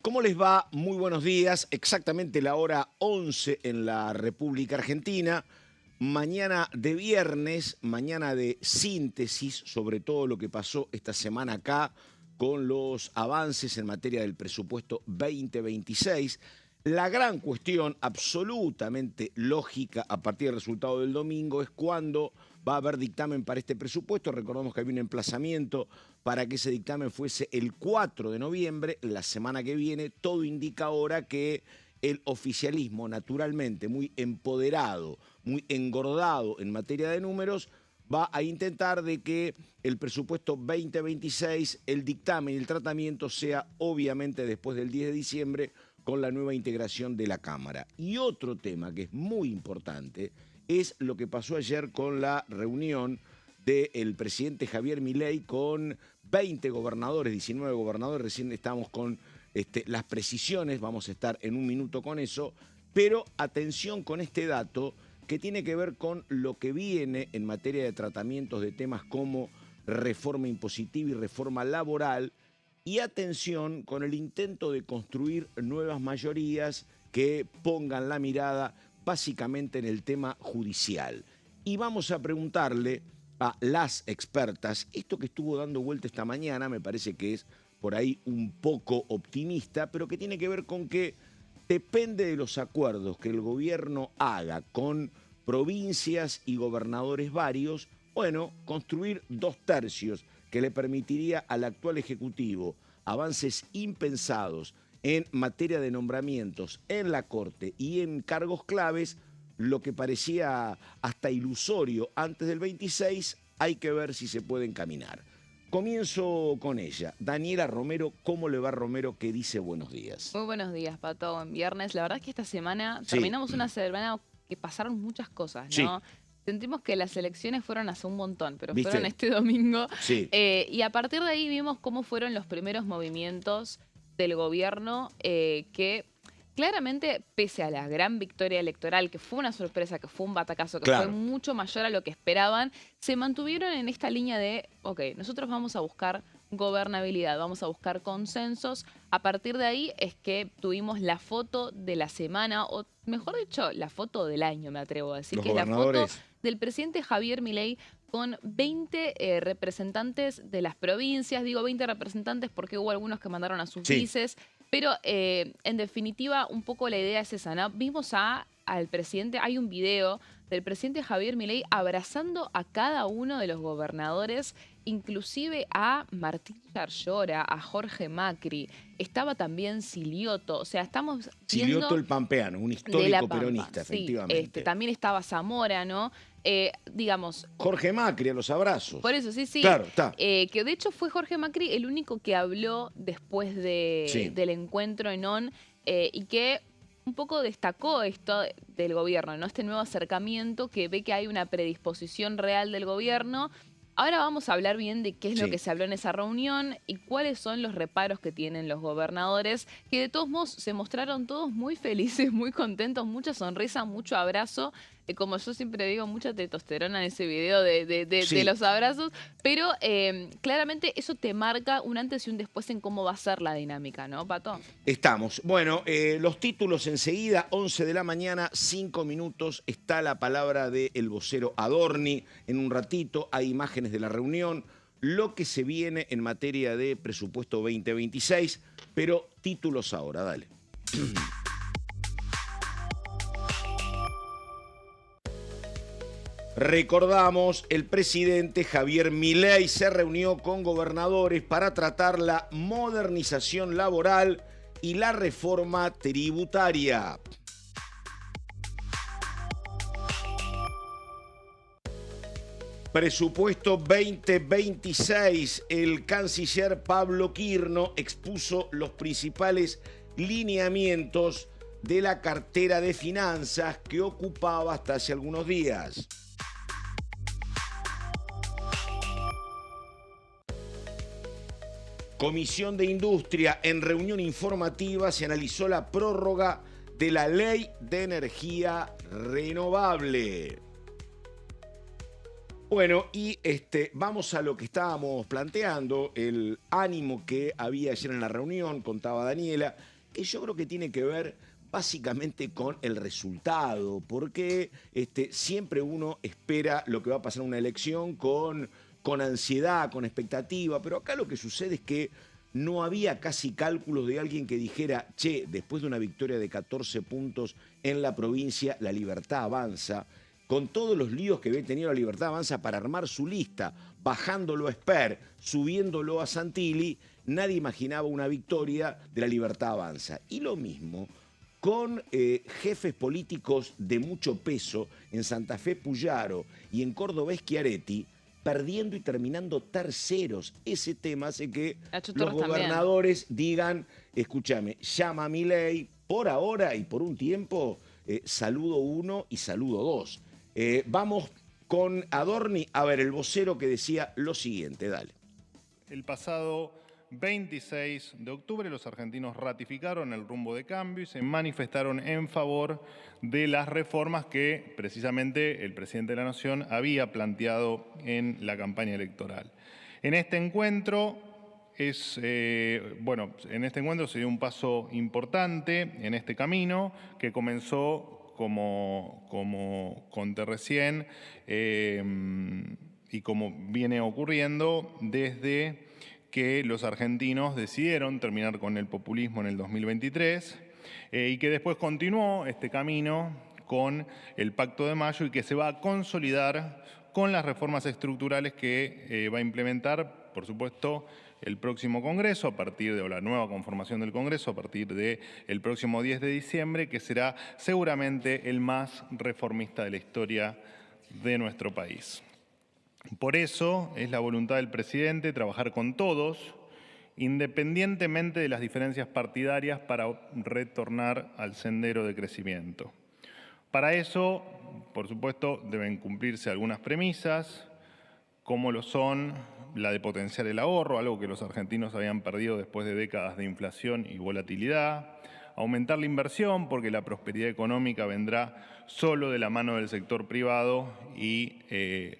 ¿Cómo les va? Muy buenos días. Exactamente la hora 11 en la República Argentina. Mañana de viernes, mañana de síntesis sobre todo lo que pasó esta semana acá con los avances en materia del presupuesto 2026. La gran cuestión absolutamente lógica a partir del resultado del domingo es cuándo va a haber dictamen para este presupuesto. Recordemos que había un emplazamiento para que ese dictamen fuese el 4 de noviembre, la semana que viene. Todo indica ahora que el oficialismo, naturalmente muy empoderado, muy engordado en materia de números, va a intentar de que el presupuesto 2026, el dictamen y el tratamiento sea obviamente después del 10 de diciembre con la nueva integración de la Cámara. Y otro tema que es muy importante es lo que pasó ayer con la reunión del presidente Javier Milei con 20 gobernadores, 19 gobernadores. Recién estamos con las precisiones, vamos a estar en un minuto con eso, pero atención con este dato que tiene que ver con lo que viene en materia de tratamientos de temas como reforma impositiva y reforma laboral, y atención con el intento de construir nuevas mayorías que pongan la mirada básicamente en el tema judicial. Y vamos a preguntarle a las expertas, esto que estuvo dando vuelta esta mañana, me parece que es por ahí un poco optimista, pero que tiene que ver con que depende de los acuerdos que el gobierno haga con provincias y gobernadores varios, bueno, construir 2/3 que le permitiría al actual Ejecutivo avances impensados en materia de nombramientos en la Corte y en cargos claves, lo que parecía hasta ilusorio antes del 26, hay que ver si se puede encaminar. Comienzo con ella. Daniela Romero, ¿cómo le va Romero? Que dice buenos días. Muy buenos días, Pato. Buen viernes. La verdad es que esta semana Sí, terminamos una semana que pasaron muchas cosas, sí, ¿no? Sentimos que las elecciones fueron hace un montón, pero fueron ¿viste? este domingo. Sí, Y a partir de ahí vimos cómo fueron los primeros movimientos del gobierno que claramente, pese a la gran victoria electoral, que fue una sorpresa, que fue un batacazo, que fue claro. mucho mayor a lo que esperaban, se mantuvieron en esta línea de, ok, nosotros vamos a buscar gobernabilidad, vamos a buscar consensos. A partir de ahí es que tuvimos la foto de la semana, o mejor dicho, la foto del año, me atrevo a decir, Los que es la foto gobernadores. del presidente Javier Milei con 20 representantes de las provincias. Digo 20 representantes porque hubo algunos que mandaron a sus Sí, vices, pero en definitiva un poco la idea es esa, ¿no? Vimos al presidente, hay un video del presidente Javier Milei abrazando a cada uno de los gobernadores, inclusive a Martín Yarlora, a Jorge Macri, estaba también Silioto, o sea, estamos Silioto viendo el Pampeano, un de La histórico Pampa, peronista, sí, efectivamente. también estaba Zamora, ¿no? Digamos, Jorge Macri, a los por abrazos. eso, sí, sí. Claro, está. Que de hecho fue Jorge Macri el único que habló después Sí, del encuentro en ON y que un poco destacó esto del gobierno, ¿no? Este nuevo acercamiento que ve que hay una predisposición real del gobierno. Ahora vamos a hablar bien de qué es lo que sí. se habló en esa reunión y cuáles son los reparos que tienen los gobernadores, que de todos modos se mostraron todos muy felices, muy contentos, mucha sonrisa, mucho abrazo. Como yo siempre digo, mucha testosterona en ese video de Sí, los abrazos, pero claramente eso te marca un antes y un después en cómo va a ser la dinámica, ¿no, Pato? estamos. Bueno, los títulos enseguida, 11 de la mañana, 5 minutos, está la palabra del vocero Adorni. En un ratito hay imágenes de la reunión, lo que se viene en materia de presupuesto 2026, pero títulos ahora, dale. Recordamos, el presidente Javier Milei se reunió con gobernadores para tratar la modernización laboral y la reforma tributaria. Presupuesto 2026. El canciller Pablo Quirno expuso los principales lineamientos de la cartera de finanzas que ocupaba hasta hace algunos días. Comisión de Industria, en reunión informativa se analizó la prórroga de la Ley de Energía Renovable. Bueno, y vamos a lo que estábamos planteando, el ánimo que había ayer en la reunión, contaba Daniela, que yo creo que tiene que ver básicamente con el resultado, porque siempre uno espera lo que va a pasar en una elección con ansiedad, con expectativa, pero acá lo que sucede es que no había casi cálculos de alguien que dijera, che, después de una victoria de 14 puntos en la provincia, la Libertad Avanza, con todos los líos que había tenido la Libertad Avanza para armar su lista, bajándolo a Esper, subiéndolo a Santilli, nadie imaginaba una victoria de la Libertad Avanza. Y lo mismo con jefes políticos de mucho peso en Santa Fe Puyaro y en Córdoba Schiaretti, perdiendo y terminando terceros. Ese tema hace que los gobernadores digan, escúchame, llama a Milei, por ahora y por un tiempo, saludo uno y saludo dos. Vamos con Adorni, a ver, el vocero que decía lo siguiente, dale. El pasado 26 de octubre los argentinos ratificaron el rumbo de cambio y se manifestaron en favor de las reformas que precisamente el presidente de la Nación había planteado en la campaña electoral. En este encuentro se dio un paso importante en este camino que comenzó, como conté recién, y como viene ocurriendo desde que los argentinos decidieron terminar con el populismo en el 2023 y que después continuó este camino con el Pacto de Mayo y que se va a consolidar con las reformas estructurales que va a implementar, por supuesto, el próximo Congreso, a partir de la nueva conformación del Congreso, a partir del próximo 10 de diciembre, que será seguramente el más reformista de la historia de nuestro país. Por eso es la voluntad del presidente trabajar con todos, independientemente de las diferencias partidarias, para retornar al sendero de crecimiento. Para eso, por supuesto, deben cumplirse algunas premisas, como lo son la de potenciar el ahorro, algo que los argentinos habían perdido después de décadas de inflación y volatilidad, aumentar la inversión, porque la prosperidad económica vendrá solo de la mano del sector privado y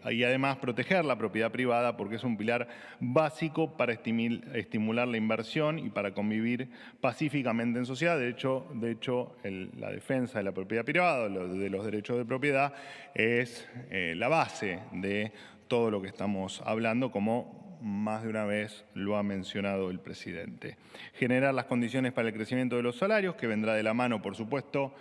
además proteger la propiedad privada, porque es un pilar básico para estimular la inversión y para convivir pacíficamente en sociedad. De hecho, la defensa de la propiedad privada, de los derechos de propiedad, es la base de todo lo que estamos hablando, como más de una vez lo ha mencionado el presidente. Generar las condiciones para el crecimiento de los salarios, que vendrá de la mano, por supuesto,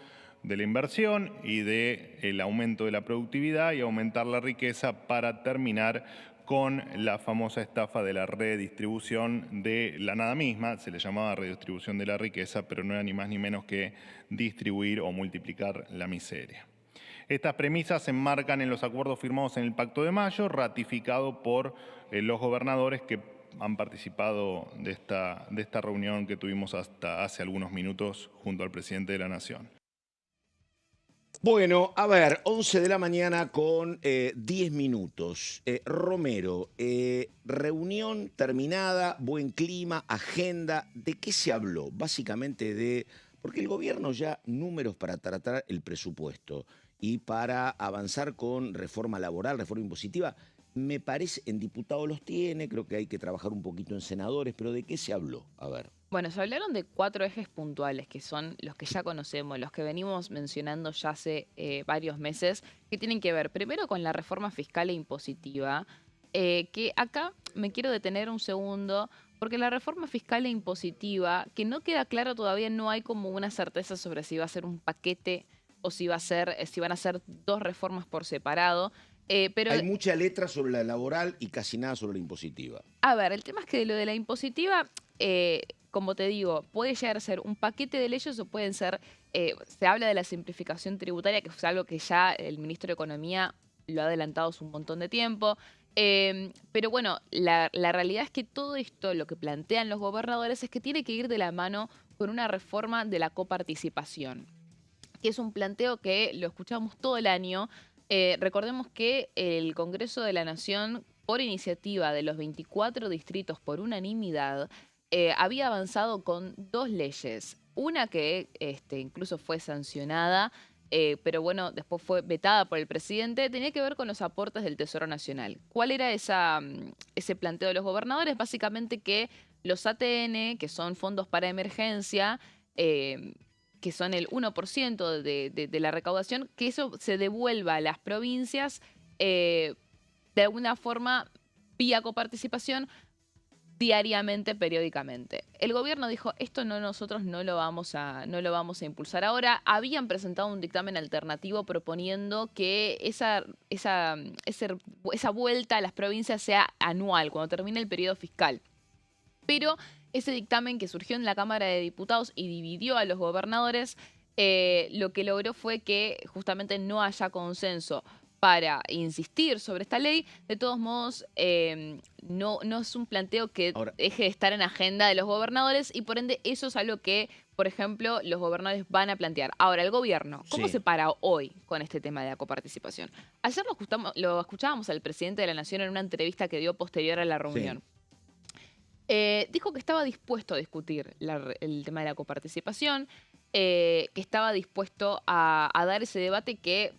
de la inversión y del aumento de la productividad, y aumentar la riqueza para terminar con la famosa estafa de la redistribución de la nada misma. Se le llamaba redistribución de la riqueza, pero no era ni más ni menos que distribuir o multiplicar la miseria. Estas premisas se enmarcan en los acuerdos firmados en el Pacto de Mayo, ratificado por los gobernadores que han participado de esta reunión que tuvimos hasta hace algunos minutos junto al presidente de la Nación. Bueno, a ver, 11 de la mañana con 10 minutos. Romero, reunión terminada, buen clima, agenda. ¿De qué se habló? Básicamente porque el gobierno ya números para tratar el presupuesto y para avanzar con reforma laboral, reforma impositiva, me parece, en diputados los tiene, creo que hay que trabajar un poquito en senadores, pero ¿de qué se habló? A ver. Bueno, se hablaron de 4 ejes puntuales, que son los que ya conocemos, los que venimos mencionando ya hace varios meses, que tienen que ver primero con la reforma fiscal e impositiva, que acá me quiero detener un segundo, porque la reforma fiscal e impositiva, que no queda claro todavía, no hay como una certeza sobre si va a ser un paquete o si van a ser 2 reformas por separado. Pero hay mucha letra sobre la laboral y casi nada sobre la impositiva. A ver, el tema es que lo de la impositiva, como te digo, puede llegar a ser un paquete de leyes o pueden ser, se habla de la simplificación tributaria, que es algo que ya el ministro de Economía lo ha adelantado hace un montón de tiempo. Pero bueno, la realidad es que todo esto, lo que plantean los gobernadores, es que tiene que ir de la mano con una reforma de la coparticipación, que es un planteo que lo escuchamos todo el año. Recordemos que el Congreso de la Nación, por iniciativa de los 24 distritos por unanimidad, había avanzado con 2 leyes. Una que incluso fue sancionada, pero bueno, después fue vetada por el presidente, tenía que ver con los aportes del Tesoro Nacional. ¿Cuál era ese planteo de los gobernadores? Básicamente que los ATN, que son fondos para emergencia, que son el 1% de la recaudación, que eso se devuelva a las provincias de alguna forma vía coparticipación diariamente, periódicamente. El gobierno dijo, esto nosotros no lo vamos a impulsar ahora. Habían presentado un dictamen alternativo proponiendo que esa vuelta a las provincias sea anual, cuando termine el periodo fiscal. Pero ese dictamen que surgió en la Cámara de Diputados y dividió a los gobernadores, lo que logró fue que justamente no haya consenso para insistir sobre esta ley. De todos modos, no es un planteo que Ahora, deje de estar en agenda de los gobernadores y por ende eso es algo que, por ejemplo, los gobernadores van a plantear. Ahora, el gobierno, ¿cómo sí. se para hoy con este tema de la coparticipación? Ayer lo escuchábamos al presidente de la Nación en una entrevista que dio posterior a la reunión. Dijo que estaba dispuesto a discutir el tema de la coparticipación, que estaba dispuesto a dar ese debate que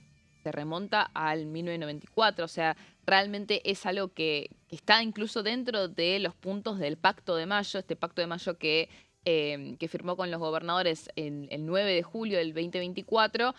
se remonta al 1994, o sea, realmente es algo que está incluso dentro de los puntos del Pacto de Mayo, este Pacto de Mayo que firmó con los gobernadores el 9 de julio del 2024,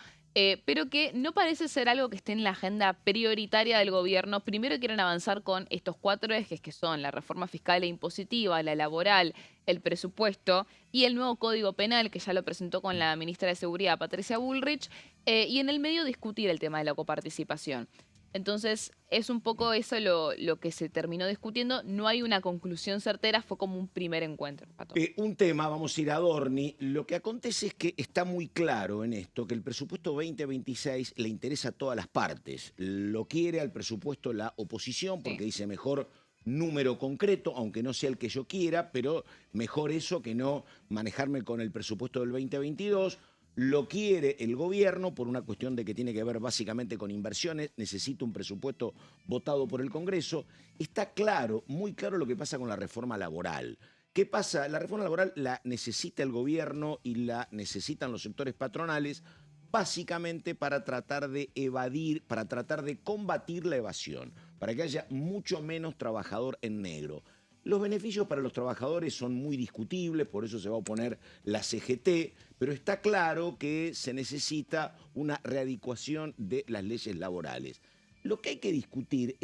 pero que no parece ser algo que esté en la agenda prioritaria del gobierno. Primero quieren avanzar con estos 4 ejes que son la reforma fiscal e impositiva, la laboral, el presupuesto y el nuevo Código Penal, que ya lo presentó con la ministra de Seguridad, Patricia Bullrich, y en el medio discutir el tema de la coparticipación. Entonces, es un poco eso lo que se terminó discutiendo. No hay una conclusión certera, fue como un primer encuentro. Un tema, vamos a ir a Dorni. Lo que acontece es que está muy claro en esto que el presupuesto 2026 le interesa a todas las partes. Lo quiere al presupuesto la oposición porque dice mejor número concreto, aunque no sea el que yo quiera, pero mejor eso que no manejarme con el presupuesto del 2022. Lo quiere el gobierno por una cuestión de que tiene que ver básicamente con inversiones, necesita un presupuesto votado por el Congreso. Está claro, muy claro lo que pasa con la reforma laboral. ¿Qué pasa? La reforma laboral la necesita el gobierno y la necesitan los sectores patronales básicamente para tratar de evadir, para tratar de combatir la evasión, para que haya mucho menos trabajador en negro. Los beneficios para los trabajadores son muy discutibles, por eso se va a oponer la CGT, pero está claro que se necesita una readecuación de las leyes laborales. Lo que hay que discutir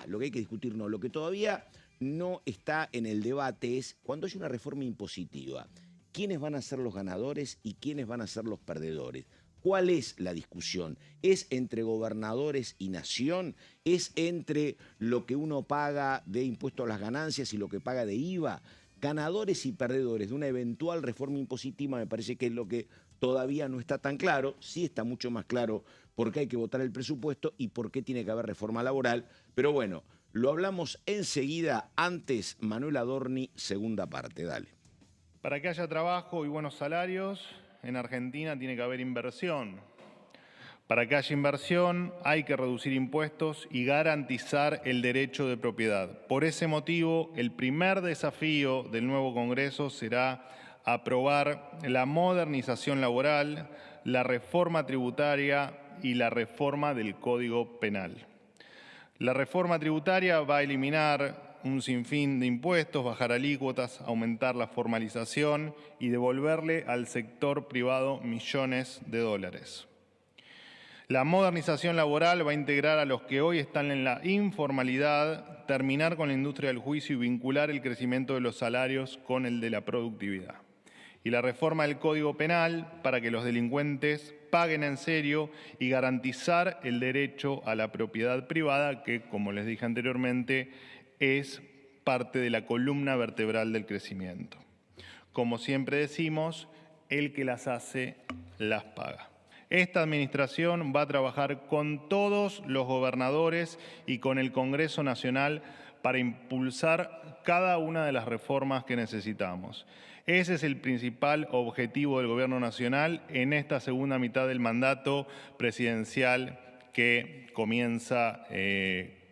lo que todavía no está en el debate es cuando hay una reforma impositiva, ¿quiénes van a ser los ganadores y quiénes van a ser los perdedores? ¿Cuál es la discusión? ¿Es entre gobernadores y nación? ¿Es entre lo que uno paga de impuesto a las ganancias y lo que paga de IVA? Ganadores y perdedores de una eventual reforma impositiva me parece que es lo que todavía no está tan claro. Sí está mucho más claro por qué hay que votar el presupuesto y por qué tiene que haber reforma laboral. Pero bueno, lo hablamos enseguida. Antes, Manuel Adorni, segunda parte. Dale. Para que haya trabajo y buenos salarios, en Argentina tiene que haber inversión. Para que haya inversión hay que reducir impuestos y garantizar el derecho de propiedad. Por ese motivo, el primer desafío del nuevo Congreso será aprobar la modernización laboral, la reforma tributaria y la reforma del Código Penal. La reforma tributaria va a eliminar un sinfín de impuestos, bajar alícuotas, aumentar la formalización y devolverle al sector privado millones de dólares. La modernización laboral va a integrar a los que hoy están en la informalidad, terminar con la industria del juicio y vincular el crecimiento de los salarios con el de la productividad. Y la reforma del Código Penal para que los delincuentes paguen en serio y garantizar el derecho a la propiedad privada que, como les dije anteriormente, es parte de la columna vertebral del crecimiento. Como siempre decimos, el que las hace, las paga. Esta administración va a trabajar con todos los gobernadores y con el Congreso Nacional para impulsar cada una de las reformas que necesitamos. Ese es el principal objetivo del Gobierno Nacional en esta segunda mitad del mandato presidencial que comienza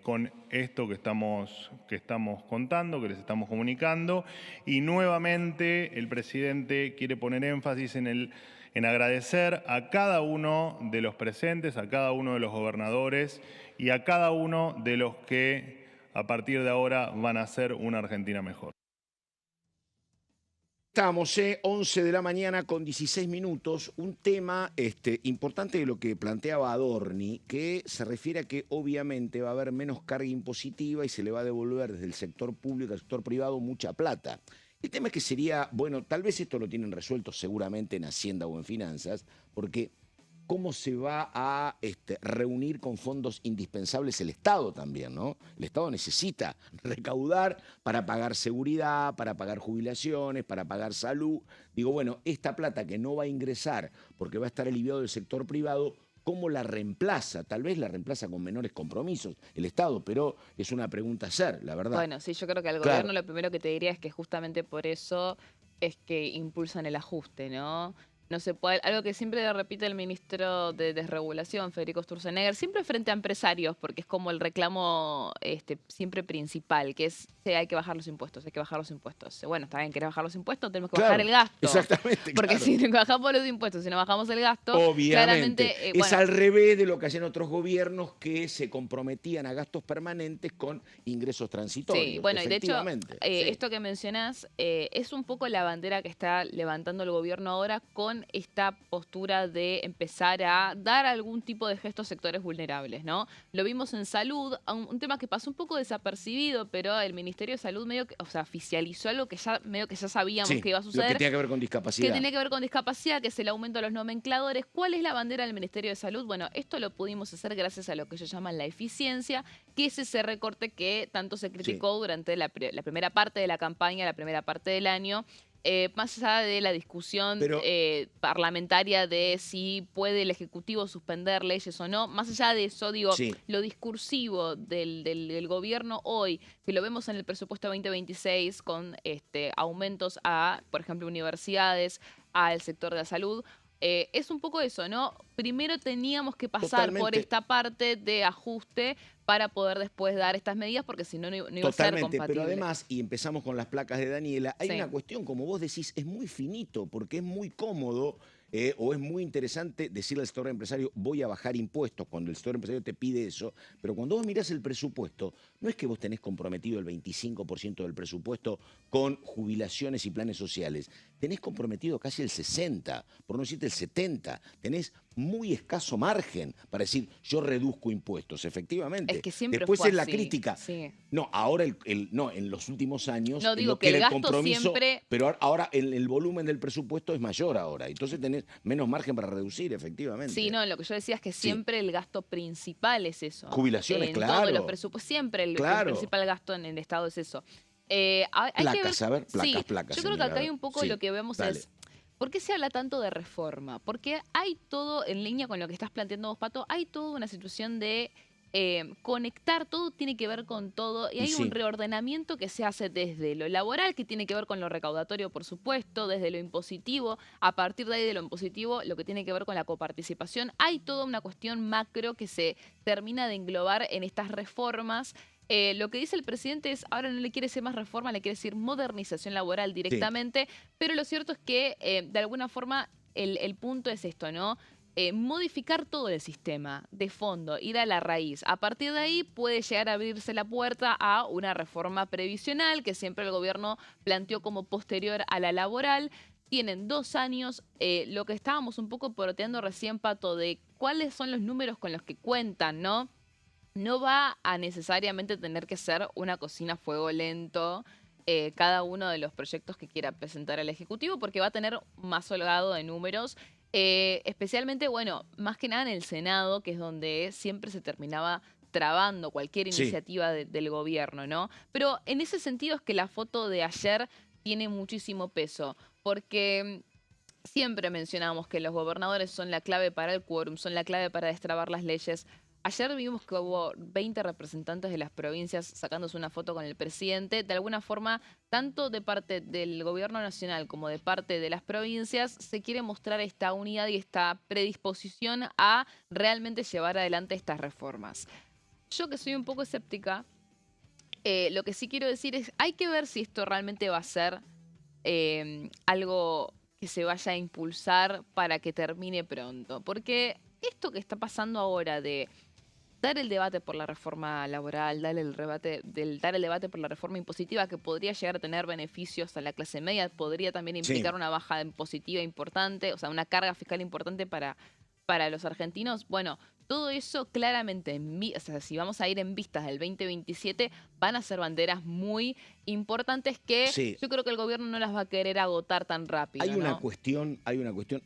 con esto que estamos contando, que les estamos comunicando. Y nuevamente el presidente quiere poner énfasis en agradecer a cada uno de los presentes, a cada uno de los gobernadores y a cada uno de los que a partir de ahora van a hacer una Argentina mejor. Estamos, 11 de la mañana con 16 minutos. Un tema importante de lo que planteaba Adorni, que se refiere a que obviamente va a haber menos carga impositiva y se le va a devolver desde el sector público al sector privado mucha plata. El tema es que sería, bueno, tal vez esto lo tienen resuelto seguramente en Hacienda o en Finanzas, porque cómo se va a reunir con fondos indispensables el Estado también, ¿no? El Estado necesita recaudar para pagar seguridad, para pagar jubilaciones, para pagar salud. Digo, bueno, esta plata que no va a ingresar porque va a estar aliviado del sector privado, ¿cómo la reemplaza? Tal vez la reemplaza con menores compromisos el Estado, pero es una pregunta a hacer, la verdad. Bueno, sí, yo creo que al Claro. gobierno lo primero que te diría es que justamente por eso es que impulsan el ajuste, ¿no? No se puede, algo que siempre repite el ministro de Desregulación, Federico Sturzenegger, siempre frente a empresarios, porque es como el reclamo siempre principal, que es sí, hay que bajar los impuestos, hay que bajar los impuestos. Bueno, está bien, querés bajar los impuestos, tenemos que bajar el gasto. Exactamente, Porque claro. si no bajamos los impuestos, si no bajamos el gasto, Obviamente. claramente... Es al revés de lo que hacían otros gobiernos que se comprometían a gastos permanentes con ingresos transitorios. Sí, bueno, y de hecho, Sí. esto que mencionás es un poco la bandera que está levantando el gobierno ahora con esta postura de empezar a dar algún tipo de gesto a sectores vulnerables, ¿no? Lo vimos en salud, un tema que pasó un poco desapercibido, pero el Ministerio de Salud medio que, o sea, oficializó algo que ya medio que ya sabíamos Sí, que iba a lo suceder. que tiene que ver con discapacidad. Que tiene que ver con discapacidad, que es el aumento de los nomencladores. ¿Cuál es la bandera del Ministerio de Salud? Bueno, esto lo pudimos hacer gracias a lo que ellos llaman la eficiencia, que es ese recorte que tanto se criticó durante la primera parte de la campaña, la primera parte del año. Más allá de la discusión parlamentaria de si puede el Ejecutivo suspender leyes o no, más allá de eso, digo, lo discursivo del gobierno hoy, que lo vemos en el presupuesto 2026 con aumentos a, por ejemplo, universidades, al sector de la salud, es un poco eso, ¿no? Primero teníamos que pasar por esta parte de ajuste para poder después dar estas medidas, porque si no, no iba a ser compatible. Pero además, y empezamos con las placas de Daniela, hay una cuestión, como vos decís, es muy finito, porque es muy cómodo o es muy interesante decirle al sector empresario, voy a bajar impuestos, cuando el sector empresario te pide eso, pero cuando vos mirás el presupuesto, no es que vos tenés comprometido el 25% del presupuesto con jubilaciones y planes sociales, tenés comprometido casi el 60%, por no decirte el 70%, tenés muy escaso margen para decir, yo reduzco impuestos, efectivamente. Es que siempre Después fue es la así, crítica. sí. No, ahora no, en los últimos años, No, digo lo que el era gasto compromiso, siempre... pero ahora el volumen del presupuesto es mayor ahora, entonces tenés menos margen para reducir, efectivamente. Sí, no, lo que yo decía es que siempre el gasto principal es eso. Jubilaciones, en claro. todos los presupuestos, siempre el principal gasto en el Estado es eso. Placas, a ver, placas. Yo creo que acá hay un poco lo que vemos dale. es... ¿Por qué se habla tanto de reforma? Porque hay todo, en línea con lo que estás planteando vos, Pato, hay toda una situación de conectar, todo tiene que ver con todo, y hay un reordenamiento que se hace desde lo laboral, que tiene que ver con lo recaudatorio, por supuesto, desde lo impositivo, a partir de ahí de lo impositivo, lo que tiene que ver con la coparticipación. Hay toda una cuestión macro que se termina de englobar en estas reformas. Lo que dice el presidente es, ahora no le quiere decir más reforma, le quiere decir modernización laboral directamente, pero lo cierto es que de alguna forma el punto es esto, ¿no? Modificar todo el sistema de fondo, ir a la raíz. A partir de ahí puede llegar a abrirse la puerta a una reforma previsional que siempre el gobierno planteó como posterior a la laboral. Tienen 2 años, lo que estábamos un poco peroteando recién, Pato, de cuáles son los números con los que cuentan, ¿no? No va a necesariamente tener que ser una cocina a fuego lento cada uno de los proyectos que quiera presentar al Ejecutivo, porque va a tener más holgado de números, especialmente, bueno, más que nada en el Senado, que es donde siempre se terminaba trabando cualquier iniciativa del gobierno, ¿no? Pero en ese sentido es que la foto de ayer tiene muchísimo peso, porque siempre mencionamos que los gobernadores son la clave para el quórum, son la clave para destrabar las leyes. Ayer vimos que hubo 20 representantes de las provincias sacándose una foto con el presidente. De alguna forma, tanto de parte del gobierno nacional como de parte de las provincias, se quiere mostrar esta unidad y esta predisposición a realmente llevar adelante estas reformas. Yo, que soy un poco escéptica, lo que sí quiero decir es, hay que ver si esto realmente va a ser algo que se vaya a impulsar para que termine pronto. Porque esto que está pasando ahora de dar el debate por la reforma laboral, dar el debate por la reforma impositiva que podría llegar a tener beneficios a la clase media, podría también implicar Sí. una baja impositiva importante, o sea, una carga fiscal importante para los argentinos. Bueno, todo eso claramente, o sea, si vamos a ir en vistas del 2027, van a ser banderas muy importantes que Sí. yo creo que el gobierno no las va a querer agotar tan rápido, Hay una ¿no? cuestión,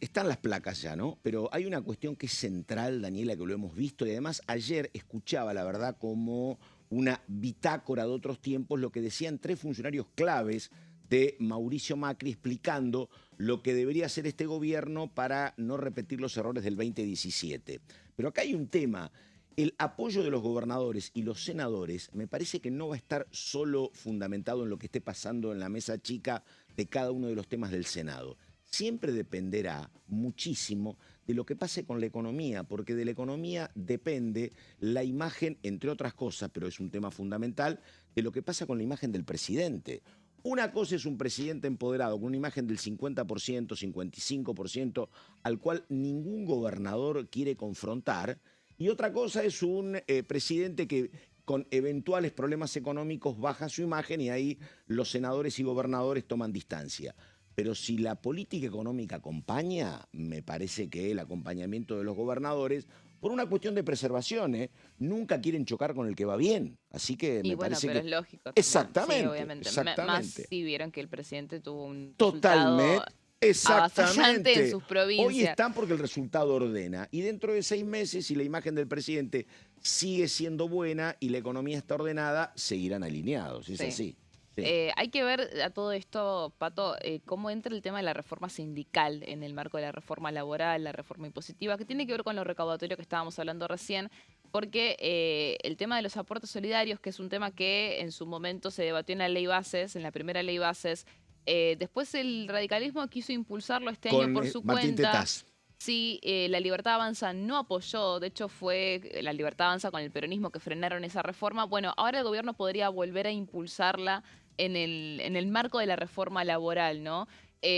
están las placas ya, ¿no? Pero hay una cuestión que es central, Daniela, que lo hemos visto, y además ayer escuchaba, la verdad, como una bitácora de otros tiempos, lo que decían 3 funcionarios claves de Mauricio Macri explicando lo que debería hacer este gobierno para no repetir los errores del 2017. Pero acá hay un tema. El apoyo de los gobernadores y los senadores me parece que no va a estar solo fundamentado en lo que esté pasando en la mesa chica de cada uno de los temas del Senado. Siempre dependerá muchísimo de lo que pase con la economía, porque de la economía depende la imagen, entre otras cosas, pero es un tema fundamental, de lo que pasa con la imagen del presidente. Una cosa es un presidente empoderado con una imagen del 50%, 55%, al cual ningún gobernador quiere confrontar, y otra cosa es un presidente que con eventuales problemas económicos baja su imagen y ahí los senadores y gobernadores toman distancia. Pero si la política económica acompaña, me parece que el acompañamiento de los gobernadores, por una cuestión de preservación, nunca quieren chocar con el que va bien. Así que Y me bueno, parece pero que... es lógico también. Exactamente, Sí, obviamente. Más exactamente. si vieron que el presidente tuvo un Totalmente, resultado avasallante en exactamente. sus Hoy provincias. están porque el resultado ordena. Y dentro de 6 meses, si la imagen del presidente sigue siendo buena y la economía está ordenada, seguirán alineados. Es Sí. así. Sí. Hay que ver a todo esto, Pato, cómo entra el tema de la reforma sindical en el marco de la reforma laboral, la reforma impositiva, que tiene que ver con lo recaudatorio que estábamos hablando recién, porque el tema de los aportes solidarios, que es un tema que en su momento se debatió en la ley bases, en la primera ley bases, después el radicalismo quiso impulsarlo este año Con por su Martín cuenta. Tetaz. Sí, la Libertad Avanza no apoyó, de hecho fue la Libertad Avanza con el peronismo que frenaron esa reforma. Bueno, ahora el gobierno podría volver a impulsarla en el marco de la reforma laboral, ¿no?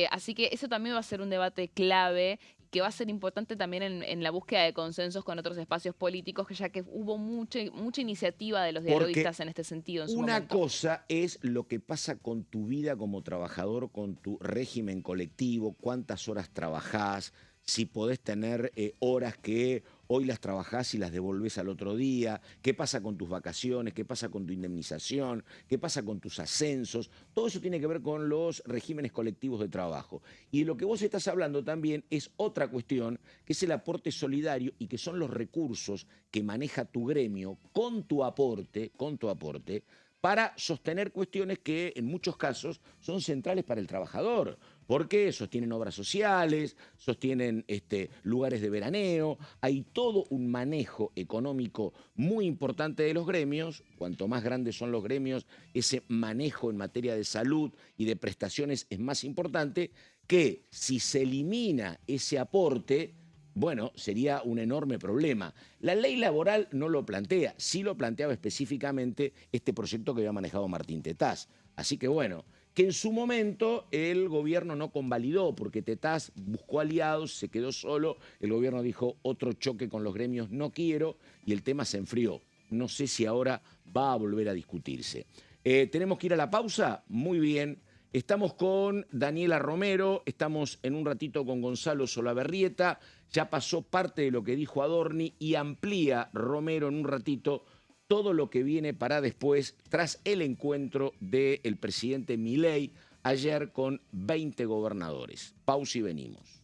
Así que eso también va a ser un debate clave que va a ser importante también en la búsqueda de consensos con otros espacios políticos, que ya que hubo mucha iniciativa de los Porque dialoguistas en este sentido en su una momento. cosa es lo que pasa con tu vida como trabajador, con tu régimen colectivo, cuántas horas trabajás, si podés tener horas que hoy las trabajás y las devolvés al otro día, qué pasa con tus vacaciones, qué pasa con tu indemnización, qué pasa con tus ascensos. Todo eso tiene que ver con los regímenes colectivos de trabajo. Y de lo que vos estás hablando también es otra cuestión, que es el aporte solidario y que son los recursos que maneja tu gremio con tu aporte, para sostener cuestiones que en muchos casos son centrales para el trabajador, porque sostienen obras sociales, sostienen lugares de veraneo, hay todo un manejo económico muy importante de los gremios. Cuanto más grandes son los gremios, ese manejo en materia de salud y de prestaciones es más importante, que si se elimina ese aporte, bueno, sería un enorme problema. La ley laboral no lo plantea, sí lo planteaba específicamente este proyecto que había manejado Martín Tetaz. Así que bueno, que en su momento el gobierno no convalidó, porque Tetaz buscó aliados, se quedó solo, el gobierno dijo otro choque con los gremios no quiero, y el tema se enfrió. No sé si ahora va a volver a discutirse. ¿Tenemos que ir a la pausa? Muy bien. Estamos con Daniela Romero, estamos en un ratito con Gonzalo Solaberrieta, ya pasó parte de lo que dijo Adorni y amplía Romero en un ratito todo lo que viene para después, tras el encuentro del presidente Milei ayer con 20 gobernadores. Pausa y venimos.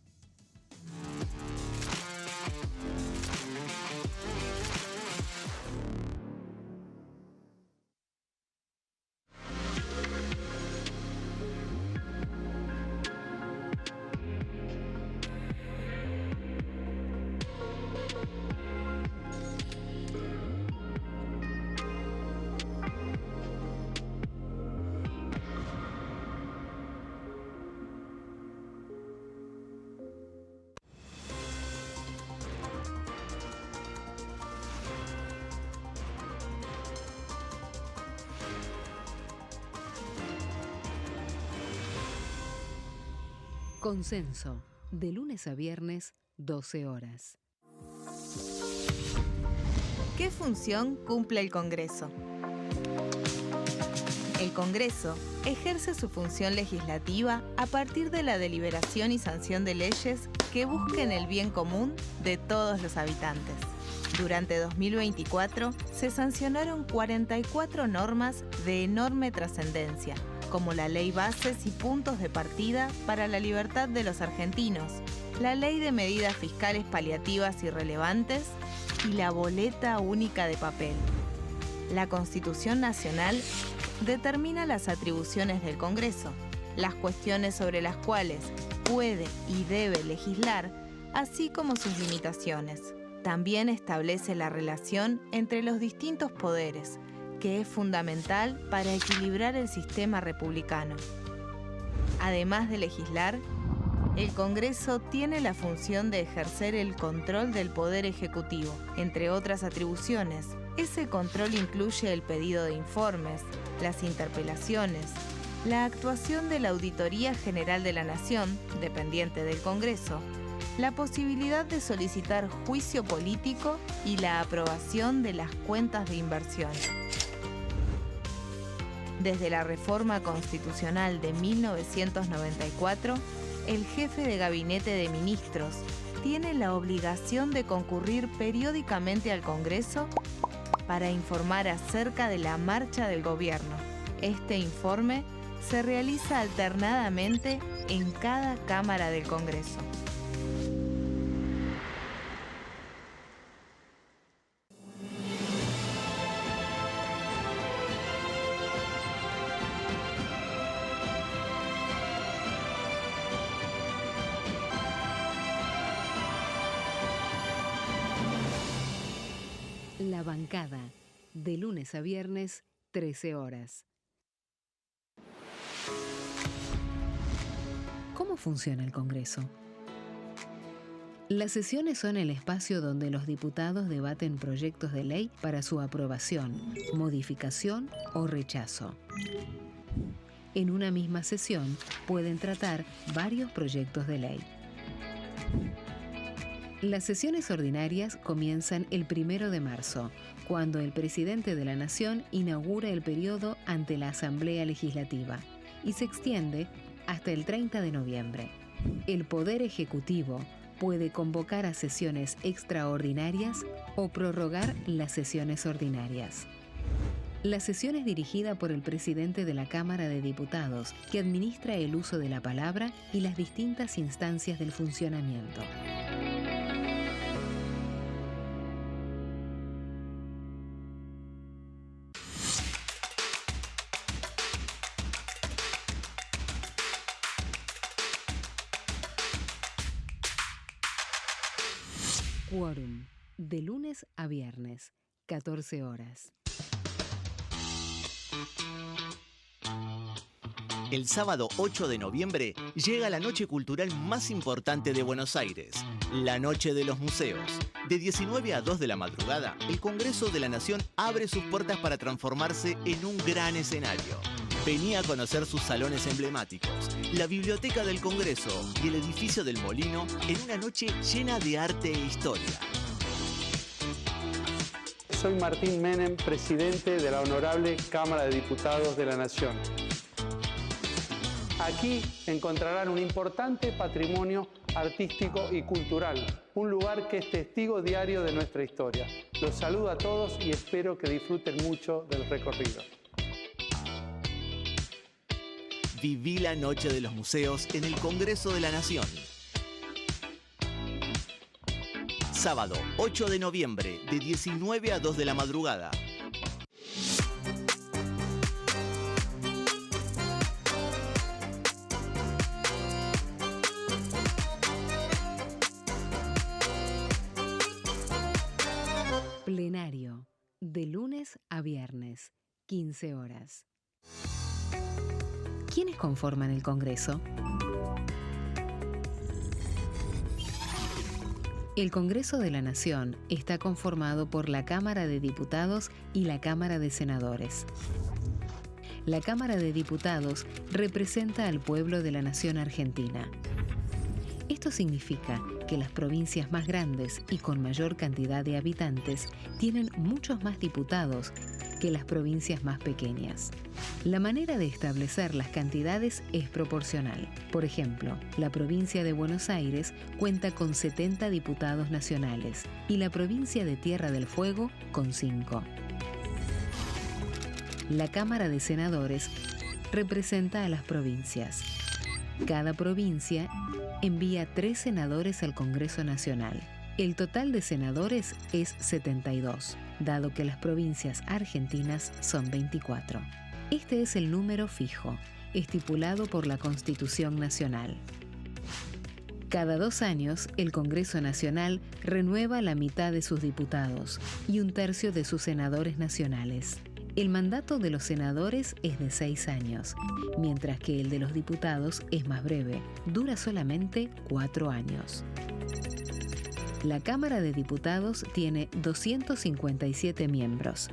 Consenso, de lunes a viernes, 12 horas. ¿Qué ¿Qué función cumple el Congreso? El Congreso ejerce su función legislativa a partir de la deliberación y sanción de leyes que busquen el bien común de todos los habitantes. Durante 2024 se sancionaron 44 normas de enorme trascendencia, como la Ley Bases y Puntos de Partida para la Libertad de los Argentinos, la Ley de Medidas Fiscales Paliativas y Relevantes y la Boleta Única de Papel. La Constitución Nacional determina las atribuciones del Congreso, las cuestiones sobre las cuales puede y debe legislar, así como sus limitaciones. También establece la relación entre los distintos poderes, que es fundamental para equilibrar el sistema republicano. Además de legislar, el Congreso tiene la función de ejercer el control del Poder Ejecutivo. Entre otras atribuciones, ese control incluye el pedido de informes, las interpelaciones, la actuación de la Auditoría General de la Nación, dependiente del Congreso, la posibilidad de solicitar juicio político y la aprobación de las cuentas de inversión. Desde la reforma constitucional de 1994, el jefe de gabinete de ministros tiene la obligación de concurrir periódicamente al Congreso para informar acerca de la marcha del gobierno. Este informe se realiza alternadamente en cada Cámara del Congreso. La bancada, de lunes a viernes, 13 horas. ¿Cómo funciona el Congreso? Las sesiones son el espacio donde los diputados debaten proyectos de ley para su aprobación, modificación o rechazo. En una misma sesión pueden tratar varios proyectos de ley. Las sesiones ordinarias comienzan el 1 de marzo, cuando el presidente de la Nación inaugura el periodo ante la Asamblea Legislativa y se extiende hasta el 30 de noviembre. El Poder Ejecutivo puede convocar a sesiones extraordinarias o prorrogar las sesiones ordinarias. La sesión es dirigida por el presidente de la Cámara de Diputados, que administra el uso de la palabra y las distintas instancias del funcionamiento. Quórum, de lunes a viernes, 14 horas. El sábado 8 de noviembre llega la noche cultural más importante de Buenos Aires, la Noche de los Museos. De 19 a 2 de la madrugada, el Congreso de la Nación abre sus puertas para transformarse en un gran escenario. Vení a conocer sus salones emblemáticos, la Biblioteca del Congreso y el edificio del Molino en una noche llena de arte e historia. Soy Martín Menem, presidente de la Honorable Cámara de Diputados de la Nación. Aquí encontrarán un importante patrimonio artístico y cultural, un lugar que es testigo diario de nuestra historia. Los saludo a todos y espero que disfruten mucho del recorrido. Viví la Noche de los Museos en el Congreso de la Nación. Sábado 8 de noviembre, de 19 a 2 de la madrugada. Plenario, de lunes a viernes, 15 horas. ¿Quiénes conforman el Congreso? El Congreso de la Nación está conformado por la Cámara de Diputados y la Cámara de Senadores. La Cámara de Diputados representa al pueblo de la Nación Argentina. Esto significa que las provincias más grandes y con mayor cantidad de habitantes tienen muchos más diputados que las provincias más pequeñas. La manera de establecer las cantidades es proporcional. Por ejemplo, la provincia de Buenos Aires cuenta con 70 diputados nacionales y la provincia de Tierra del Fuego con 5. La Cámara de Senadores representa a las provincias. Cada provincia envía 3 senadores al Congreso Nacional. El total de senadores es 72, dado que las provincias argentinas son 24. Este es el número fijo, estipulado por la Constitución Nacional. Cada 2 años, el Congreso Nacional renueva la mitad de sus diputados y 1/3 de sus senadores nacionales. El mandato de los senadores es de 6 años, mientras que el de los diputados es más breve, dura solamente 4 años. La Cámara de Diputados tiene 257 miembros.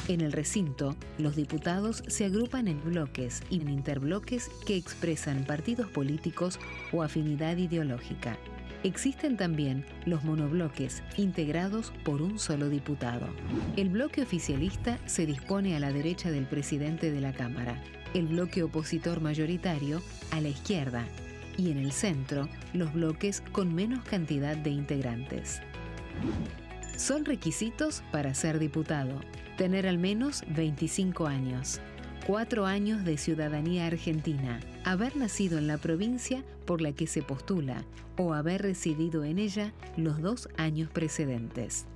En el recinto, los diputados se agrupan en bloques y en interbloques que expresan partidos políticos o afinidad ideológica. Existen también los monobloques, integrados por un solo diputado. El bloque oficialista se dispone a la derecha del presidente de la Cámara, el bloque opositor mayoritario a la izquierda, y en el centro, los bloques con menos cantidad de integrantes. Son requisitos para ser diputado: tener al menos 25 años, 4 años de ciudadanía argentina, haber nacido en la provincia por la que se postula o haber residido en ella los 2 años precedentes.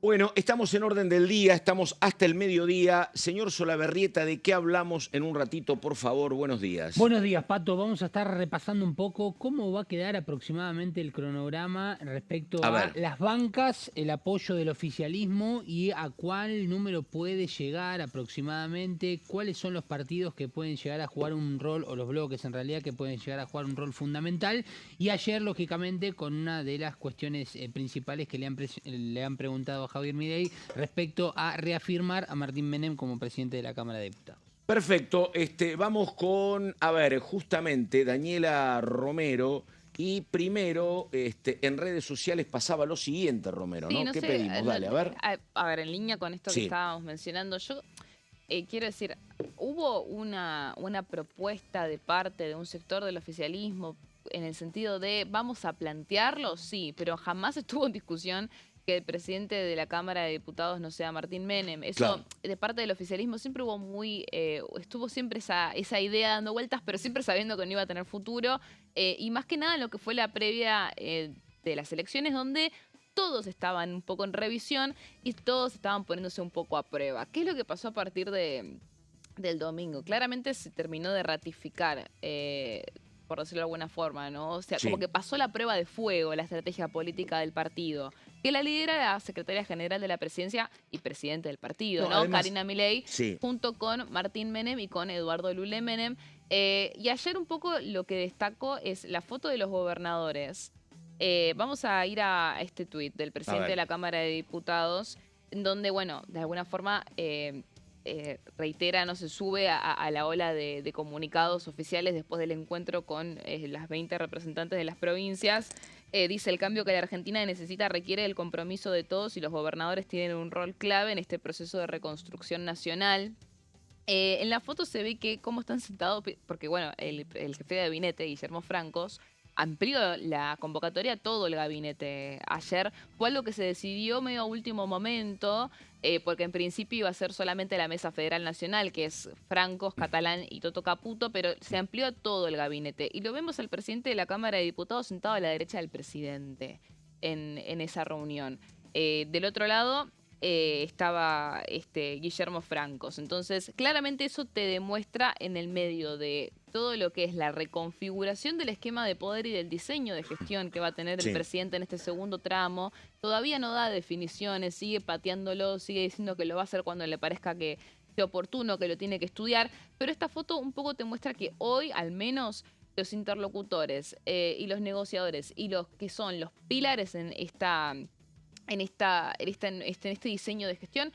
Bueno, estamos en orden del día, estamos hasta el mediodía. Señor Solaberrieta, ¿de qué hablamos en un ratito, por favor? Buenos días. Buenos días, Pato. Vamos a estar repasando un poco cómo va a quedar aproximadamente el cronograma respecto a las bancas, el apoyo del oficialismo y a cuál número puede llegar aproximadamente, cuáles son los partidos que pueden llegar a jugar un rol, o los bloques en realidad, que pueden llegar a jugar un rol fundamental. Y ayer, lógicamente, con una de las cuestiones principales que le han preguntado a Javier Milei respecto a reafirmar a Martín Menem como presidente de la Cámara de Diputados. Perfecto, vamos con, justamente Daniela Romero. Y primero, en redes sociales pasaba lo siguiente, Romero, ¿no? ¿Qué pedimos? Dale, a ver. A ver, en línea con esto que estábamos mencionando, yo quiero decir, hubo una propuesta de parte de un sector del oficialismo en el sentido de vamos a plantearlo, sí, pero jamás estuvo en discusión que el presidente de la Cámara de Diputados no sea Martín Menem. Eso, de parte del oficialismo, siempre hubo estuvo siempre esa idea dando vueltas, pero siempre sabiendo que no iba a tener futuro. Y más que nada en lo que fue la previa de las elecciones, donde todos estaban un poco en revisión y todos estaban poniéndose un poco a prueba. ¿Qué es lo que pasó a partir del domingo? Claramente se terminó de ratificar, por decirlo de alguna forma, ¿no? O sea, como que pasó la prueba de fuego, la estrategia política del partido, que la lidera la secretaria general de la presidencia y presidente del partido, ¿no? Además, Karina Milei, junto con Martín Menem y con Eduardo Lule Menem. Y ayer un poco lo que destacó es la foto de los gobernadores. Vamos a ir a este tuit del presidente de la Cámara de Diputados, en donde, bueno, de alguna forma reitera, no se sube a la ola de comunicados oficiales después del encuentro con las 20 representantes de las provincias. Dice: el cambio que la Argentina necesita requiere el compromiso de todos y los gobernadores tienen un rol clave en este proceso de reconstrucción nacional. En la foto se ve que cómo están sentados, porque bueno, el jefe de gabinete, Guillermo Francos, amplió la convocatoria a todo el gabinete ayer. Fue algo que se decidió medio a último momento, porque en principio iba a ser solamente la Mesa Federal Nacional, que es Francos, Catalán y Toto Caputo, pero se amplió a todo el gabinete. Y lo vemos al presidente de la Cámara de Diputados sentado a la derecha del presidente en esa reunión. Del otro lado estaba Guillermo Francos. Entonces, claramente eso te demuestra en el medio de todo lo que es la reconfiguración del esquema de poder y del diseño de gestión que va a tener el presidente en este segundo tramo. Todavía no da definiciones, sigue pateándolo, sigue diciendo que lo va a hacer cuando le parezca que sea oportuno, que lo tiene que estudiar. Pero esta foto un poco te muestra que hoy, al menos, los interlocutores y los negociadores y los que son los pilares en este diseño de gestión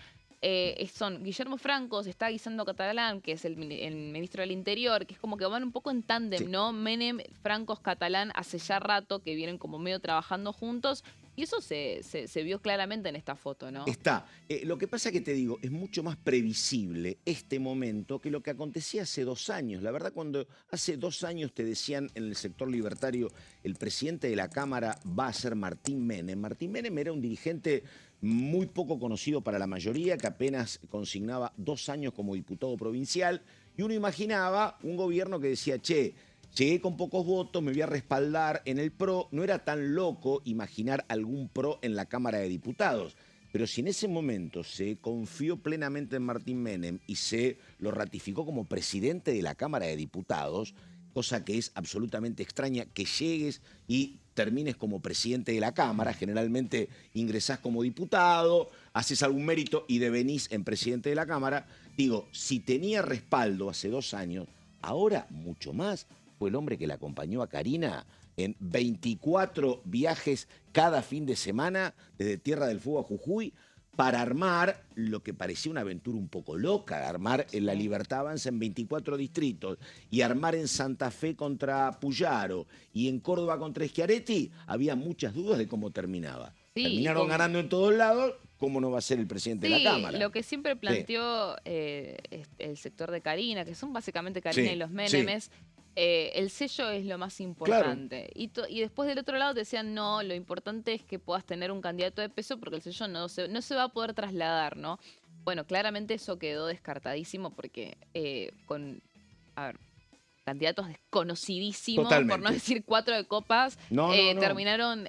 son Guillermo Francos, está Guisando Catalán, que es el ministro del Interior, que es como que van un poco en tándem, ¿no? Menem, Francos, Catalán, hace ya rato que vienen como medio trabajando juntos. Y eso se vio claramente en esta foto, ¿no? Está. Lo que pasa que te digo, es mucho más previsible este momento que lo que acontecía hace 2 años. La verdad, cuando hace 2 años te decían en el sector libertario, el presidente de la Cámara va a ser Martín Menem. Martín Menem era un dirigente muy poco conocido para la mayoría, que apenas consignaba 2 años como diputado provincial, y uno imaginaba un gobierno que decía, che, llegué con pocos votos, me voy a respaldar en el PRO. No era tan loco imaginar algún PRO en la Cámara de Diputados. Pero si en ese momento se confió plenamente en Martín Menem y se lo ratificó como presidente de la Cámara de Diputados, cosa que es absolutamente extraña, que llegues y termines como presidente de la Cámara, generalmente ingresás como diputado, haces algún mérito y devenís en presidente de la Cámara. Digo, si tenía respaldo hace 2 años, ahora mucho más. Fue el hombre que la acompañó a Karina en 24 viajes cada fin de semana desde Tierra del Fuego a Jujuy para armar lo que parecía una aventura un poco loca, armar en La Libertad Avanza en 24 distritos y armar en Santa Fe contra Puyaro y en Córdoba contra Schiaretti. Había muchas dudas de cómo terminaba. Sí, terminaron ganando en todos lados. ¿Cómo no va a ser el presidente de la Cámara? Lo que siempre planteó el sector de Karina, que son básicamente Karina y los Menemes, el sello es lo más importante. Claro. Y después del otro lado te decían, no, lo importante es que puedas tener un candidato de peso porque el sello no se va a poder trasladar, ¿no? Bueno, claramente eso quedó descartadísimo porque candidatos desconocidísimos, totalmente, por no decir 4 de copas, terminaron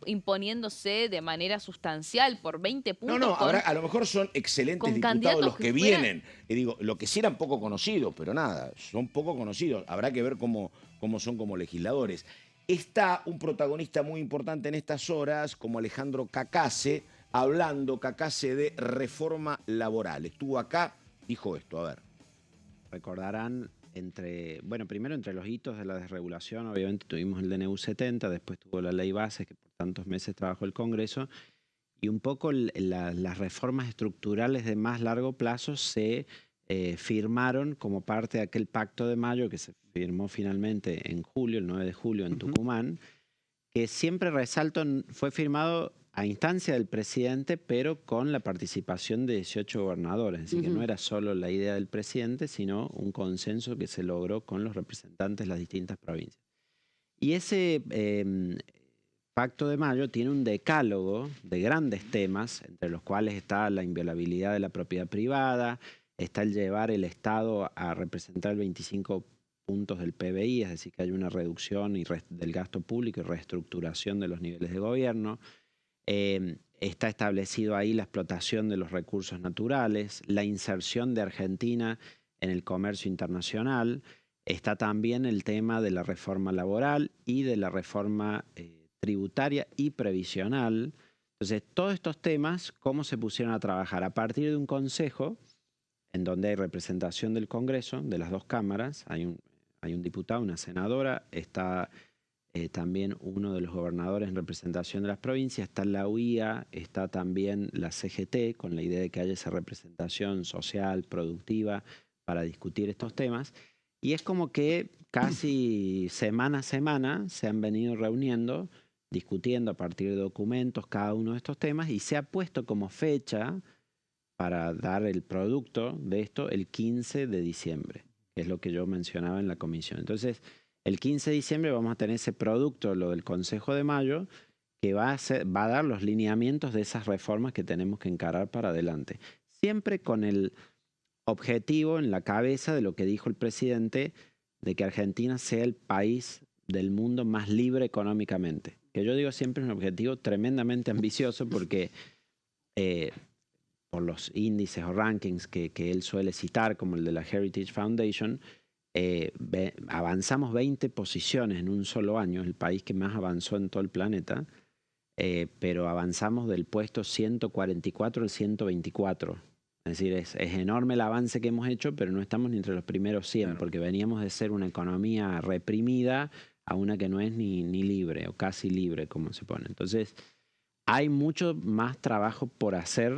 imponiéndose de manera sustancial por 20 puntos. Ahora a lo mejor son excelentes diputados los que vienen. Digo, lo que sí eran poco conocidos, pero nada, son poco conocidos. Habrá que ver cómo son como legisladores. Está un protagonista muy importante en estas horas, como Alejandro Cacase, hablando Cacase de reforma laboral. Estuvo acá, dijo esto, a ver. Recordarán primero entre los hitos de la desregulación, obviamente tuvimos el DNU 70, después tuvo la ley base que por tantos meses trabajó el Congreso, y un poco las reformas estructurales de más largo plazo se firmaron como parte de aquel pacto de mayo que se firmó finalmente en julio, el 9 de julio en Tucumán, que siempre resalto, fue firmado a instancia del presidente, pero con la participación de 18 gobernadores. Así que no era solo la idea del presidente, sino un consenso que se logró con los representantes de las distintas provincias. Y ese Pacto de Mayo tiene un decálogo de grandes temas, entre los cuales está la inviolabilidad de la propiedad privada, está el llevar el Estado a representar el 25 puntos del PBI, es decir, que hay una reducción del gasto público y reestructuración de los niveles de gobierno. Está establecido ahí la explotación de los recursos naturales, la inserción de Argentina en el comercio internacional. Está también el tema de la reforma laboral y de la reforma tributaria y previsional. Entonces, todos estos temas, ¿cómo se pusieron a trabajar? A partir de un consejo en donde hay representación del Congreso, de las 2 cámaras, hay un diputado, una senadora, está también uno de los gobernadores en representación de las provincias, está la UIA, está también la CGT, con la idea de que haya esa representación social, productiva, para discutir estos temas. Y es como que casi semana a semana se han venido reuniendo, discutiendo a partir de documentos cada uno de estos temas, y se ha puesto como fecha para dar el producto de esto el 15 de diciembre, que es lo que yo mencionaba en la comisión. Entonces, el 15 de diciembre vamos a tener ese producto, lo del Consejo de Mayo, que va a dar los lineamientos de esas reformas que tenemos que encarar para adelante. Siempre con el objetivo en la cabeza de lo que dijo el presidente, de que Argentina sea el país del mundo más libre económicamente. Que yo digo siempre es un objetivo tremendamente ambicioso porque por los índices o rankings que él suele citar, como el de la Heritage Foundation, avanzamos 20 posiciones en un solo año, es el país que más avanzó en todo el planeta, pero avanzamos del puesto 144 al 124. Es decir, es enorme el avance que hemos hecho, pero no estamos ni entre los primeros 100, claro, porque veníamos de ser una economía reprimida a una que no es ni libre o casi libre, como se pone. Entonces, hay mucho más trabajo por hacer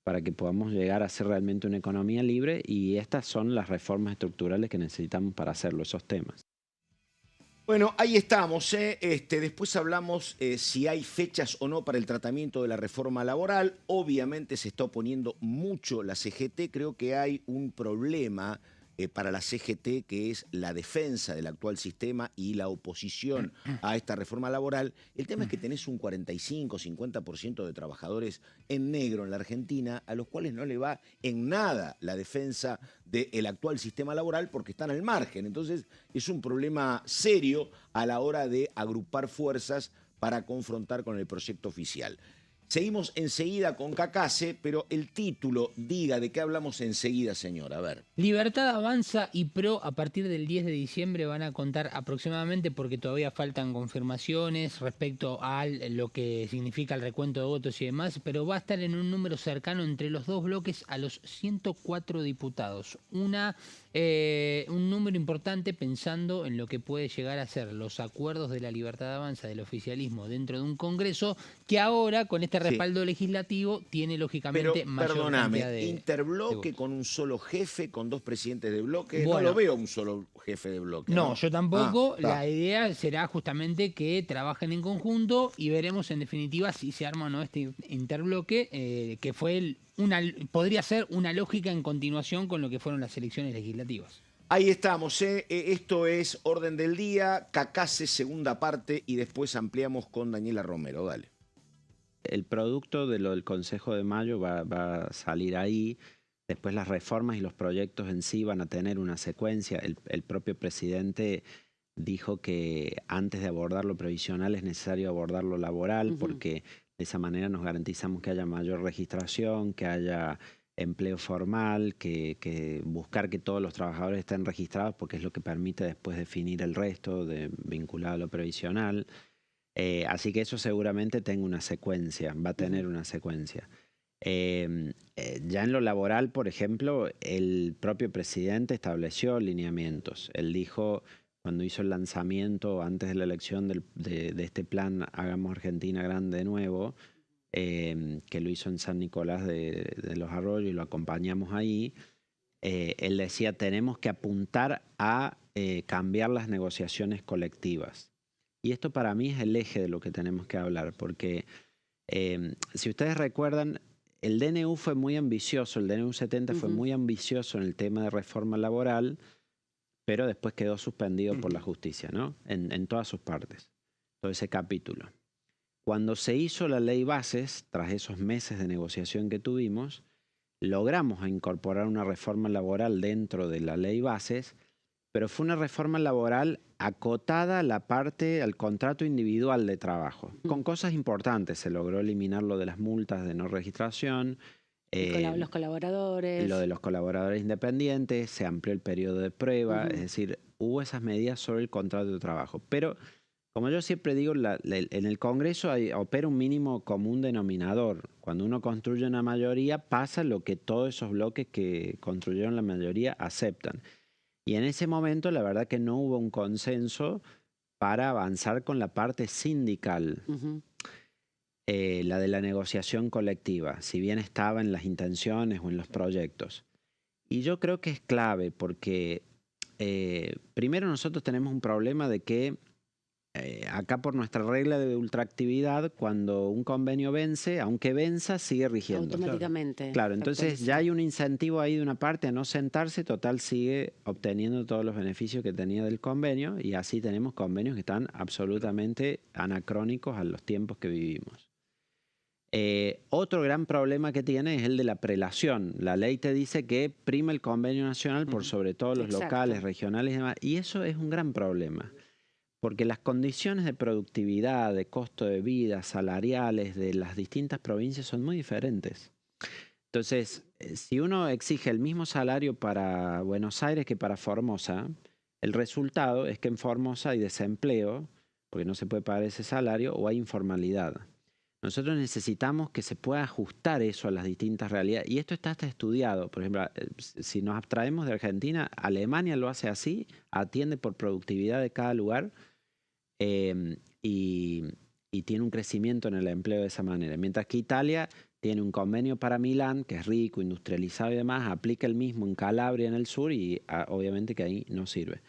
para que podamos llegar a ser realmente una economía libre, y estas son las reformas estructurales que necesitamos para hacerlo, esos temas. Bueno, ahí estamos. Después hablamos si hay fechas o no para el tratamiento de la reforma laboral. Obviamente se está oponiendo mucho la CGT. Creo que hay un problema para la CGT, que es la defensa del actual sistema y la oposición a esta reforma laboral. El tema es que tenés un 45-50% de trabajadores en negro en la Argentina, a los cuales no le va en nada la defensa del actual sistema laboral porque están al margen. Entonces es un problema serio a la hora de agrupar fuerzas para confrontar con el proyecto oficial. Seguimos enseguida con Cacase, pero el título, diga de qué hablamos enseguida, señor. A ver. Libertad Avanza y PRO a partir del 10 de diciembre van a contar aproximadamente, porque todavía faltan confirmaciones respecto a lo que significa el recuento de votos y demás, pero va a estar en un número cercano entre los dos bloques a los 104 diputados. Un número importante pensando en lo que puede llegar a ser los acuerdos de la Libertad Avanza del oficialismo dentro de un Congreso que ahora, con este respaldo legislativo, tiene lógicamente mayor cantidad de interbloque con un solo jefe, con dos presidentes de bloque. Bueno, no lo veo un solo jefe de bloque. No, yo tampoco. La idea será justamente que trabajen en conjunto y veremos en definitiva si se arma o no este interbloque, que fue podría ser una lógica en continuación con lo que fueron las elecciones legislativas. Ahí estamos, esto es Orden del Día, Cacase, segunda parte, y después ampliamos con Daniela Romero. Dale. El producto de lo del Consejo de Mayo va a salir ahí. Después las reformas y los proyectos en sí van a tener una secuencia. El propio presidente dijo que antes de abordar lo previsional es necesario abordar lo laboral, porque de esa manera nos garantizamos que haya mayor registración, que haya empleo formal, que buscar que todos los trabajadores estén registrados, porque es lo que permite después definir el resto vinculado a lo previsional. Así que eso seguramente tenga una secuencia, va a tener una secuencia. Ya en lo laboral, por ejemplo, el propio presidente estableció lineamientos. Él dijo, cuando hizo el lanzamiento antes de la elección de este plan Hagamos Argentina Grande de Nuevo, que lo hizo en San Nicolás de los Arroyos y lo acompañamos ahí, él decía, tenemos que apuntar a cambiar las negociaciones colectivas. Y esto para mí es el eje de lo que tenemos que hablar, porque si ustedes recuerdan, el DNU fue muy ambicioso, el DNU 70 fue muy ambicioso en el tema de reforma laboral, pero después quedó suspendido por la justicia, ¿no? En todas sus partes, todo ese capítulo. Cuando se hizo la ley bases, tras esos meses de negociación que tuvimos, logramos incorporar una reforma laboral dentro de la ley bases, pero fue una reforma laboral acotada a la parte, al contrato individual de trabajo. Con cosas importantes, se logró eliminar lo de las multas de no registración. Los colaboradores. Lo de los colaboradores independientes, se amplió el periodo de prueba, es decir, hubo esas medidas sobre el contrato de trabajo. Pero, como yo siempre digo, en el Congreso opera un mínimo común denominador. Cuando uno construye una mayoría, pasa lo que todos esos bloques que construyeron la mayoría aceptan. Y en ese momento la verdad que no hubo un consenso para avanzar con la parte sindical, la de la negociación colectiva, si bien estaba en las intenciones o en los proyectos. Y yo creo que es clave porque primero nosotros tenemos un problema de que acá por nuestra regla de ultraactividad, cuando un convenio vence, aunque venza, sigue rigiendo. Automáticamente. Claro, entonces ya hay un incentivo ahí de una parte a no sentarse, total sigue obteniendo todos los beneficios que tenía del convenio y así tenemos convenios que están absolutamente anacrónicos a los tiempos que vivimos. Otro gran problema que tiene es el de la prelación. La ley te dice que prima el convenio nacional por sobre todo los locales, regionales y demás, y eso es un gran problema. Porque las condiciones de productividad, de costo de vida, salariales de las distintas provincias son muy diferentes. Entonces, si uno exige el mismo salario para Buenos Aires que para Formosa, el resultado es que en Formosa hay desempleo, porque no se puede pagar ese salario, o hay informalidad. Nosotros necesitamos que se pueda ajustar eso a las distintas realidades. Y esto está hasta estudiado. Por ejemplo, si nos abstraemos de Argentina, Alemania lo hace así, atiende por productividad de cada lugar. Y tiene un crecimiento en el empleo de esa manera. Mientras que Italia tiene un convenio para Milán, que es rico, industrializado y demás, aplica el mismo en Calabria, en el sur, y obviamente que ahí no sirve.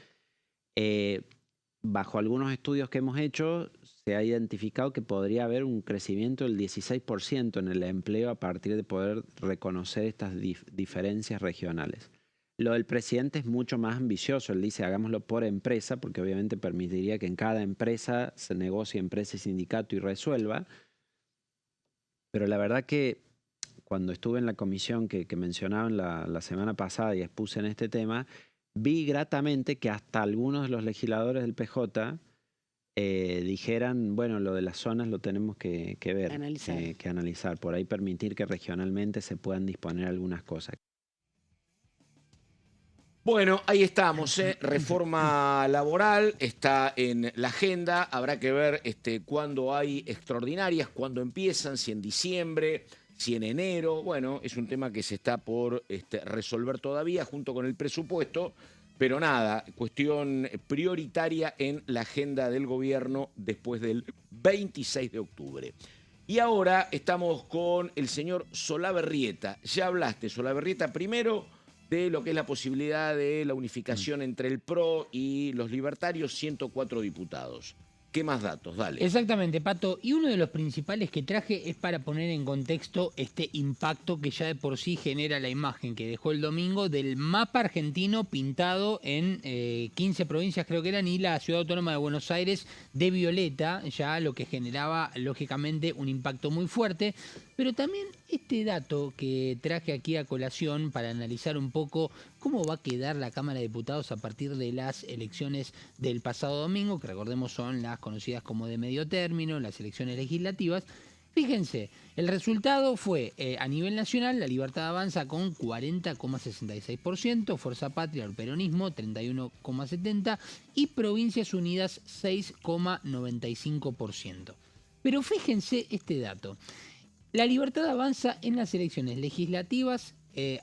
Bajo algunos estudios que hemos hecho, se ha identificado que podría haber un crecimiento del 16% en el empleo a partir de poder reconocer estas diferencias regionales. Lo del presidente es mucho más ambicioso. Él dice, hagámoslo por empresa, porque obviamente permitiría que en cada empresa se negocie empresa y sindicato y resuelva. Pero la verdad que cuando estuve en la comisión que mencionaban la semana pasada y expuse en este tema, vi gratamente que hasta algunos de los legisladores del PJ dijeran, bueno, lo de las zonas lo tenemos que ver, que analizar. Por ahí permitir que regionalmente se puedan disponer algunas cosas. Bueno, ahí estamos, reforma laboral, está en la agenda, habrá que ver cuándo hay extraordinarias, cuándo empiezan, si en diciembre, si en enero. Bueno, es un tema que se está por resolver todavía junto con el presupuesto, pero nada, cuestión prioritaria en la agenda del gobierno después del 26 de octubre. Y ahora estamos con el señor Solabarrieta. Ya hablaste, Solabarrieta, primero de lo que es la posibilidad de la unificación entre el PRO y los libertarios, 104 diputados. ¿Qué más datos? Dale. Exactamente, Pato. Y uno de los principales que traje es para poner en contexto este impacto que ya de por sí genera la imagen que dejó el domingo del mapa argentino pintado en 15 provincias, creo que eran, y la Ciudad Autónoma de Buenos Aires de violeta, ya lo que generaba, lógicamente, un impacto muy fuerte. Pero también este dato que traje aquí a colación para analizar un poco cómo va a quedar la Cámara de Diputados a partir de las elecciones del pasado domingo, que recordemos son las conocidas como de medio término, las elecciones legislativas. Fíjense, el resultado fue a nivel nacional, La Libertad Avanza con 40,66%, Fuerza Patria, el peronismo, 31,70% y Provincias Unidas, 6,95%. Pero fíjense este dato. La Libertad Avanza en las elecciones legislativas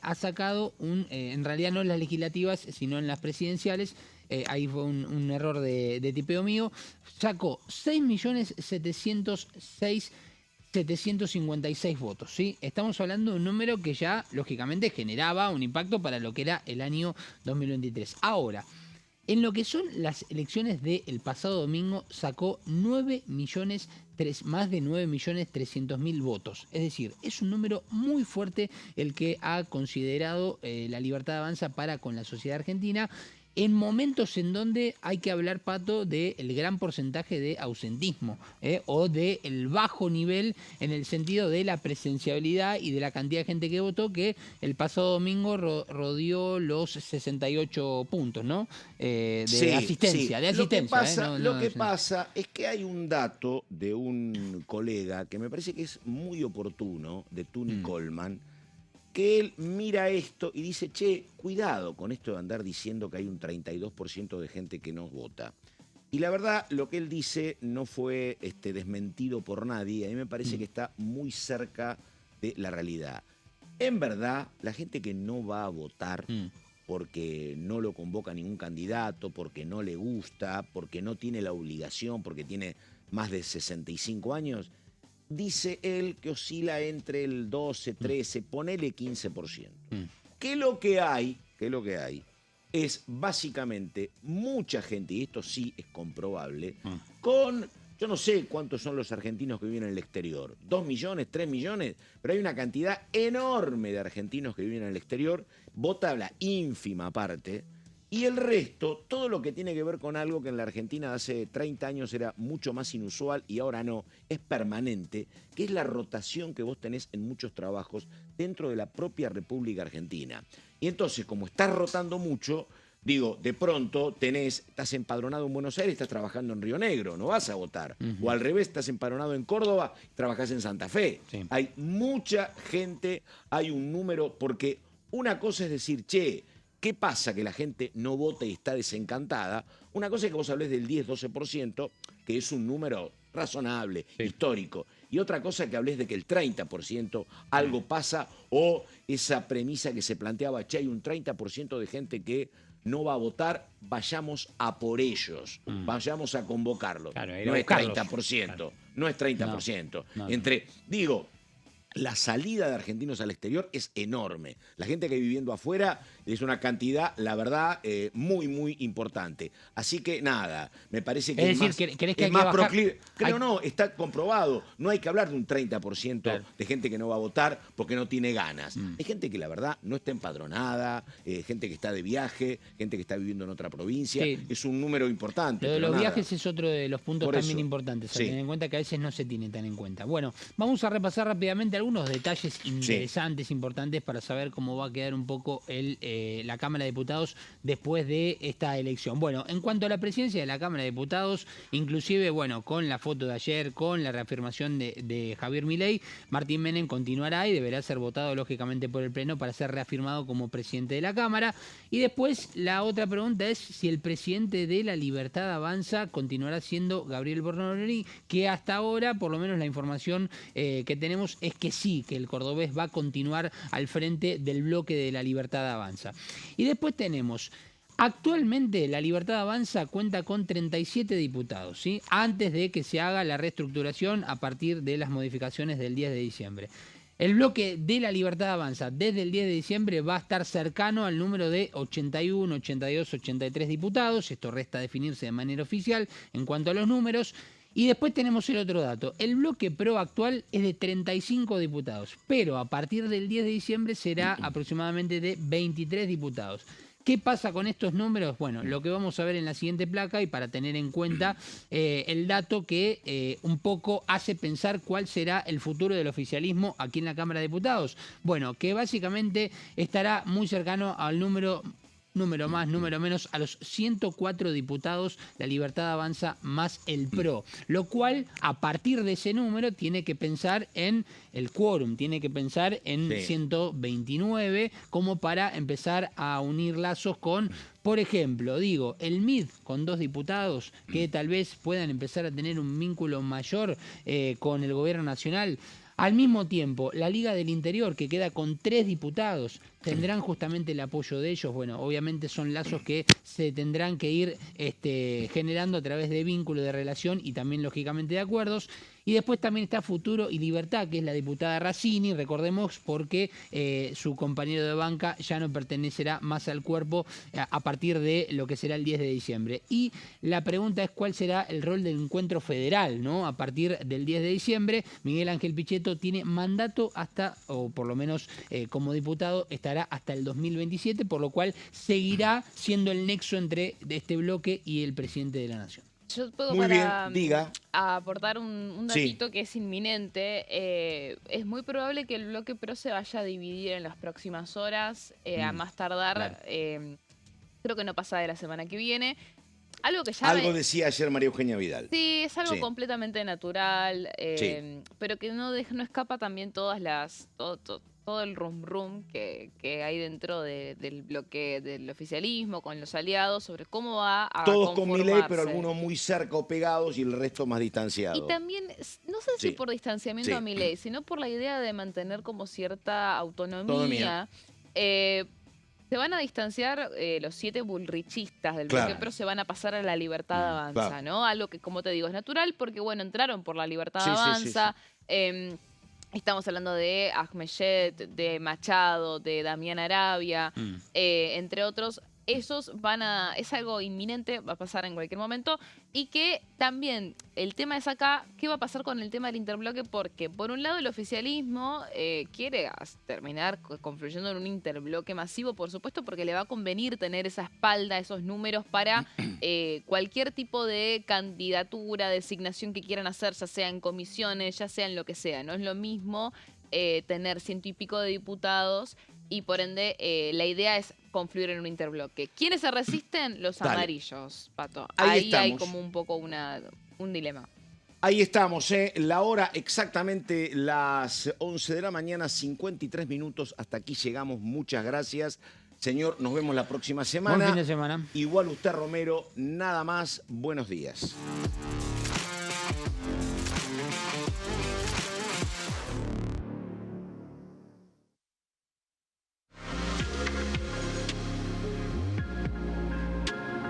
ha sacado en realidad no en las legislativas, sino en las presidenciales, ahí fue un error de tipeo mío, sacó 6.706.756 votos, ¿sí? Estamos hablando de un número que ya, lógicamente, generaba un impacto para lo que era el año 2023. Ahora, en lo que son las elecciones del pasado domingo, sacó más de 9.300.000 votos. Es decir, es un número muy fuerte el que ha considerado La Libertad Avanza para con la sociedad argentina, en momentos en donde hay que hablar, Pato, del gran porcentaje de ausentismo o del bajo nivel en el sentido de la presenciabilidad y de la cantidad de gente que votó, que el pasado domingo rodeó los 68 puntos, ¿no? De asistencia. Lo que pasa es que hay un dato de un colega que me parece que es muy oportuno, de Tuni Coleman, que él mira esto y dice, che, cuidado con esto de andar diciendo que hay un 32% de gente que no vota. Y la verdad, lo que él dice no fue desmentido por nadie. A mí me parece que está muy cerca de la realidad. En verdad, la gente que no va a votar porque no lo convoca ningún candidato, porque no le gusta, porque no tiene la obligación, porque tiene más de 65 años, dice él que oscila entre el 12, 13, ponele 15%. ¿Qué es lo que hay? es básicamente mucha gente, y esto sí es comprobable, yo no sé cuántos son los argentinos que viven en el exterior, 2 millones, 3 millones, pero hay una cantidad enorme de argentinos que viven en el exterior, vota la ínfima parte, y el resto, todo lo que tiene que ver con algo que en la Argentina hace 30 años era mucho más inusual y ahora no, es permanente, que es la rotación que vos tenés en muchos trabajos dentro de la propia República Argentina. Y entonces, como estás rotando mucho, digo, de pronto estás empadronado en Buenos Aires, estás trabajando en Río Negro, no vas a votar. O al revés, estás empadronado en Córdoba, trabajás en Santa Fe. Sí. Hay mucha gente, hay un número, porque una cosa es decir, che, ¿qué pasa que la gente no vota y está desencantada? Una cosa es que vos hablés del 10-12%, que es un número razonable, histórico. Y otra cosa es que hablés de que el 30% algo pasa, o esa premisa que se planteaba, che, hay un 30% de gente que no va a votar, vayamos a por ellos, vayamos a convocarlos. Claro, no es 30%, claro. No es 30%. Digo, la salida de argentinos al exterior es enorme. La gente que vive viviendo afuera es una cantidad, la verdad, muy, muy importante. Así que nada, me parece que es decir, ¿crees que es más proclive? Creo no, está comprobado. No hay que hablar de un 30% de gente que no va a votar porque no tiene ganas. Hay gente que la verdad no está empadronada, gente que está de viaje, gente que está viviendo en otra provincia. Sí. Es un número importante. Lo de los viajes es otro de los puntos también importantes. Tener en cuenta que a veces no se tiene tan en cuenta. Bueno, vamos a repasar rápidamente algunos detalles interesantes, importantes para saber cómo va a quedar un poco la Cámara de Diputados después de esta elección. Bueno, en cuanto a la presidencia de la Cámara de Diputados, inclusive, bueno, con la foto de ayer, con la reafirmación de Javier Milei, Martín Menem continuará y deberá ser votado lógicamente por el Pleno para ser reafirmado como presidente de la Cámara. Y después la otra pregunta es si el presidente de La Libertad Avanza continuará siendo Gabriel Borrolini, que hasta ahora, por lo menos la información que tenemos es que sí, que el cordobés va a continuar al frente del bloque de La Libertad Avanza. Y después tenemos, actualmente La Libertad Avanza cuenta con 37 diputados, ¿sí? Antes de que se haga la reestructuración a partir de las modificaciones del 10 de diciembre. El bloque de La Libertad Avanza desde el 10 de diciembre va a estar cercano al número de 81, 82, 83 diputados. Esto resta definirse de manera oficial en cuanto a los números. Y después tenemos el otro dato. El bloque PRO actual es de 35 diputados, pero a partir del 10 de diciembre será aproximadamente de 23 diputados. ¿Qué pasa con estos números? Bueno, lo que vamos a ver en la siguiente placa y para tener en cuenta el dato que un poco hace pensar cuál será el futuro del oficialismo aquí en la Cámara de Diputados. Bueno, que básicamente estará muy cercano al número más, número menos, a los 104 diputados, La Libertad Avanza más el PRO. Lo cual, a partir de ese número, tiene que pensar en el quórum, tiene que pensar en 129, como para empezar a unir lazos con, por ejemplo, digo, el MID con 2 diputados que tal vez puedan empezar a tener un vínculo mayor con el gobierno nacional. Al mismo tiempo, la Liga del Interior, que queda con 3 diputados, tendrán justamente el apoyo de ellos. Bueno, obviamente son lazos que se tendrán que ir generando a través de vínculo de relación y también, lógicamente, de acuerdos. Y después también está Futuro y Libertad, que es la diputada Racini, recordemos, porque su compañero de banca ya no pertenecerá más al cuerpo a partir de lo que será el 10 de diciembre. Y la pregunta es cuál será el rol del encuentro federal, ¿no? A partir del 10 de diciembre, Miguel Ángel Pichetto tiene mandato hasta, o por lo menos como diputado, estará hasta el 2027, por lo cual seguirá siendo el nexo entre este bloque y el presidente de la Nación. Yo puedo aportar un datito que es inminente. Es muy probable que el bloque PRO se vaya a dividir en las próximas horas, a más tardar, creo que no pasa de la semana que viene. Algo decía ayer María Eugenia Vidal. Sí, es algo completamente natural, pero que no escapa también todas todo el rum que hay dentro del bloque del oficialismo, con los aliados, sobre cómo va a todos con Milei, pero algunos muy cerca o pegados y el resto más distanciados. Y también, no sé si por distanciamiento a Milei, sino por la idea de mantener como cierta autonomía. Se van a distanciar los 7 bullrichistas del bloque, pero se van a pasar a La Libertad Avanza, ¿no? Algo que, como te digo, es natural porque, bueno, entraron por La Libertad Avanza. Estamos hablando de Ahmed Jet, de Machado, de Damián Arabia, entre otros. esos es algo inminente, va a pasar en cualquier momento, y que también el tema es acá, ¿qué va a pasar con el tema del interbloque? Porque por un lado el oficialismo quiere terminar confluyendo en un interbloque masivo, por supuesto, porque le va a convenir tener esa espalda, esos números para cualquier tipo de candidatura, designación que quieran hacer, ya sea en comisiones, ya sea en lo que sea. No es lo mismo tener 100 y pico de diputados y por ende la idea es confluir en un interbloque. ¿Quiénes se resisten? Los amarillos, Pato. Ahí hay como un poco un dilema. Ahí estamos, la hora exactamente las 11 de la mañana, 53 minutos. Hasta aquí llegamos. Muchas gracias. Señor, nos vemos la próxima semana. Buen fin de semana. Igual usted, Romero, nada más. Buenos días.